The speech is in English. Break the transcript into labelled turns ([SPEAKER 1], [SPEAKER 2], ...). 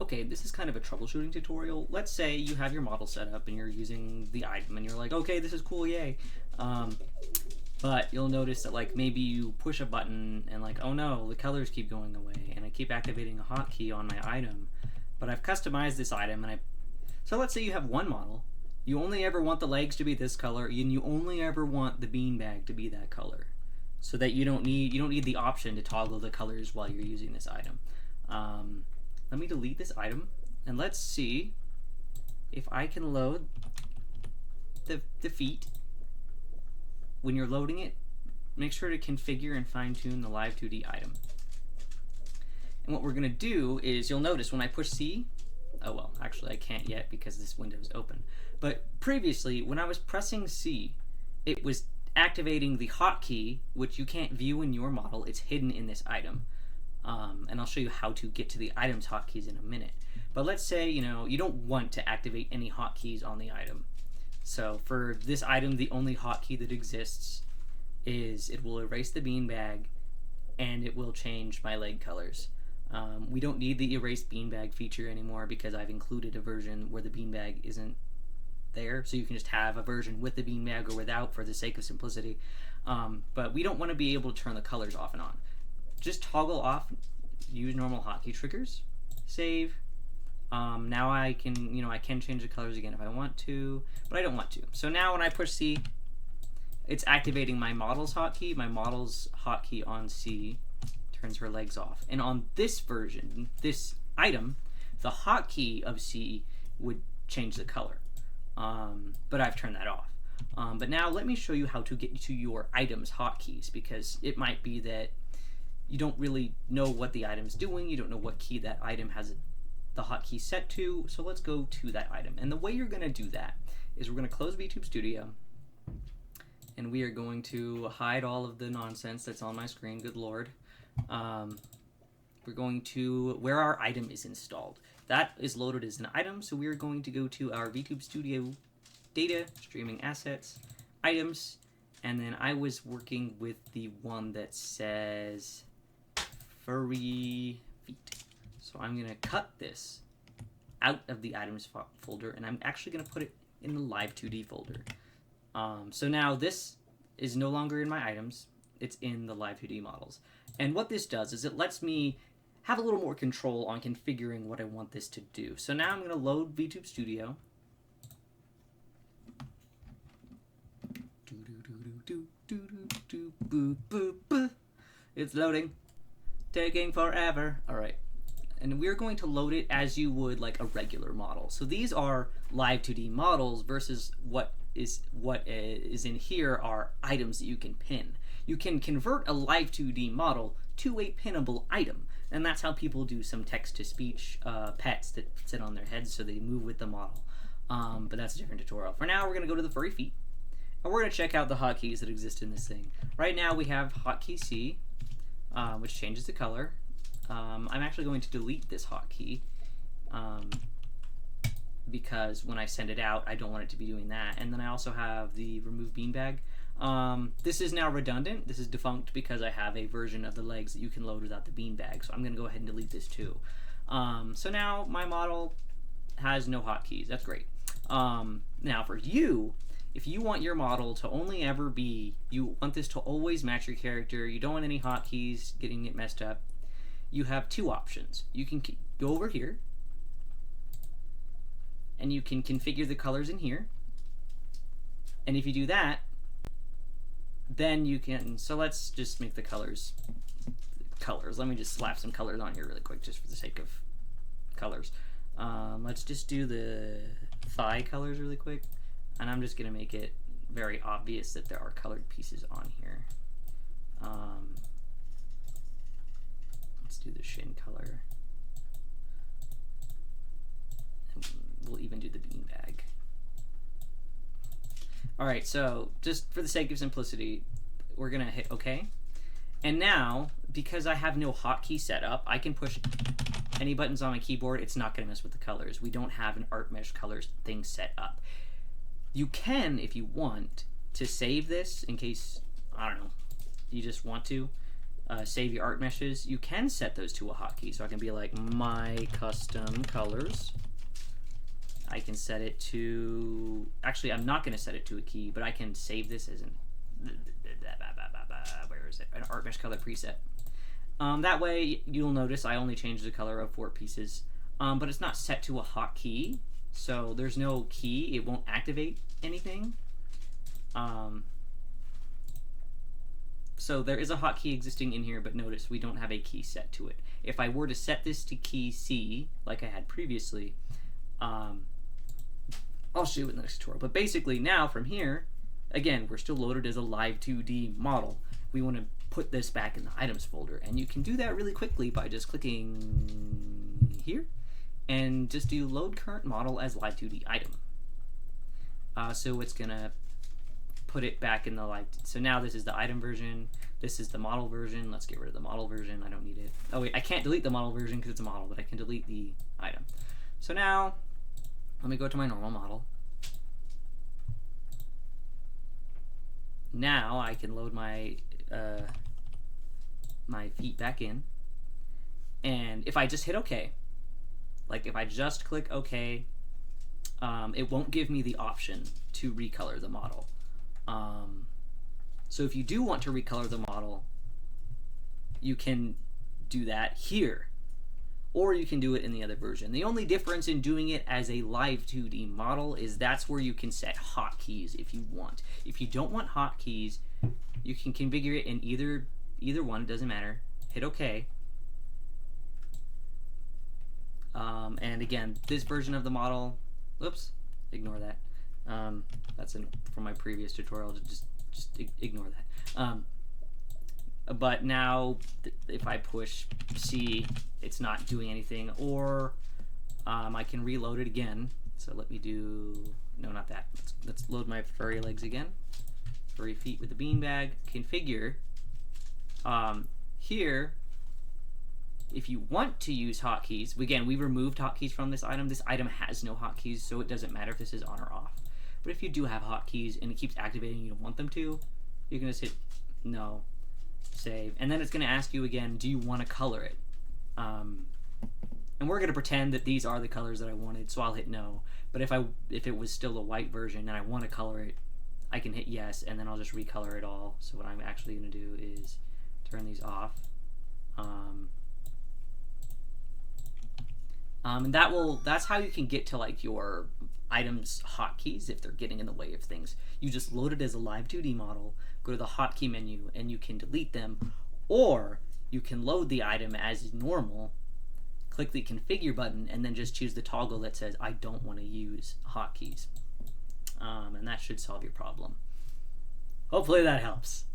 [SPEAKER 1] okay, this is kind of a troubleshooting tutorial. Let's say you have your model set up and you're using the item and you're like, okay, this is cool, yay. But you'll notice that like maybe you push a button and like, oh no, the colors keep going away and I keep activating a hotkey on my item. But I've customized this item and so let's say you have one model. You only ever want the legs to be this color and you only ever want the beanbag to be that color. So that you don't need the option to toggle the colors while you're using this item. Let me delete this item and let's see if I can load the feet. When you're loading it, make sure to configure and fine-tune the Live2D item. And what we're going to do is, you'll notice when I push C, oh well, actually I can't yet because this window is open, but previously when I was pressing C, it was activating the hotkey, which you can't view in your model, it's hidden in this item. And I'll show you how to get to the item's hotkeys in a minute. But let's say, you don't want to activate any hotkeys on the item. So for this item, the only hotkey that exists is it will erase the beanbag and it will change my leg colors. We don't need the erase beanbag feature anymore because I've included a version where the beanbag isn't there, so you can just have a version with the beanbag or without for the sake of simplicity. But we don't want to be able to turn the colors off and on. Just toggle off, use normal hotkey triggers, save. Now I can, I can change the colors again if I want to, but I don't want to. So now when I push C, it's activating my model's hotkey. My model's hotkey on C turns her legs off. And on this version, this item, the hotkey of C would change the color. But I've turned that off. But now let me show you how to get to your item's hotkeys, because it might be that you don't really know what the item's doing, you don't know what key that item has the hotkey set to, so let's go to that item. And the way you're going to do that is we're going to close VTube Studio, and we are going to hide all of the nonsense that's on my screen, good lord. We're going to where our item is installed. That is loaded as an item, so we are going to go to our VTube Studio data, streaming assets, items, and then I was working with the one that says Furry feet. So I'm going to cut this out of the items folder, and I'm actually going to put it in the Live2D folder. So now this is no longer in my items, it's in the Live2D models. And what this does is it lets me have a little more control on configuring what I want this to do. So now I'm going to load VTube Studio. It's loading, taking forever. All right. And we're going to load it as you would like a regular model. So these are Live2D models versus what is in here are items that you can pin. You can convert a Live2D model to a pinnable item, and that's how people do some text-to-speech pets that sit on their heads so they move with the model. But that's a different tutorial. For now, we're going to go to the Furry feet, and we're going to check out the hotkeys that exist in this thing. Right now, we have hotkey C, which changes the color. I'm actually going to delete this hotkey because when I send it out, I don't want it to be doing that. And then I also have the remove beanbag. This is now redundant. This is defunct because I have a version of the legs that you can load without the beanbag. So I'm going to go ahead and delete this too. So now my model has no hotkeys. That's great. Now for you, if you want your model to only ever be, you want this to always match your character, you don't want any hotkeys getting it messed up, you have two options. You can go over here and you can configure the colors in here. And if you do that, then you can, so let's just make the colors. Let me just slap some colors on here really quick just for the sake of colors. Let's just do the thigh colors really quick. And I'm just going to make it very obvious that there are colored pieces on here. Let's do the shin color. And we'll even do the beanbag. Alright, so just for the sake of simplicity, we're going to hit OK. And now, because I have no hotkey set up, I can push any buttons on my keyboard. It's not going to mess with the colors. We don't have an art mesh colors thing set up. You can, if you want, to save this in case, I don't know, you just want to. save your art meshes, you can set those to a hotkey. So I can be like my custom colors. I can set it to, actually I'm not going to set it to a key, but I can save this as where is it? An art mesh color preset. That way you'll notice I only change the color of 4 pieces, but it's not set to a hotkey, so there's no key. It won't activate anything. So there is a hotkey existing in here, but notice we don't have a key set to it. If I were to set this to key C, like I had previously, I'll show you in the next tutorial. But basically now from here, again, we're still loaded as a Live2D model. We want to put this back in the items folder, and you can do that really quickly by just clicking here and just do load current model as Live2D item. So it's gonna put it back in the live. So now this is the item version. This is the model version. Let's get rid of the model version. I don't need it. Oh wait, I can't delete the model version because it's a model, but I can delete the item. So now let me go to my normal model. Now I can load my my feet back in, and if I just hit OK, like if I just click OK, it won't give me the option to recolor the model. So if you do want to recolor the model, you can do that here, or you can do it in the other version. The only difference in doing it as a Live2D model is that's where you can set hotkeys if you want. If you don't want hotkeys, you can configure it in either one, it doesn't matter. Hit OK. And again, this version of the model, oops, ignore that. That's from my previous tutorial, just ignore that. But now if I push C, it's not doing anything, or I can reload it again. So let me do, no, not that. Let's load my furry legs again. Furry feet with the beanbag. Configure. Here, if you want to use hotkeys, again, we removed hotkeys from this item. This item has no hotkeys, so it doesn't matter if this is on or off. But if you do have hotkeys and it keeps activating and you don't want them to, you can just hit no, save, and then it's going to ask you again, do you want to color it? And we're going to pretend that these are the colors that I wanted, so I'll hit no. But if it was still a white version and I want to color it, I can hit yes, and then I'll just recolor it all. So what I'm actually going to do is turn these off. And that's how you can get to like your items hotkeys if they're getting in the way of things. You just load it as a Live2D model, go to the hotkey menu, and you can delete them, or you can load the item as normal, click the configure button, and then just choose the toggle that says I don't want to use hotkeys. And that should solve your problem. Hopefully that helps.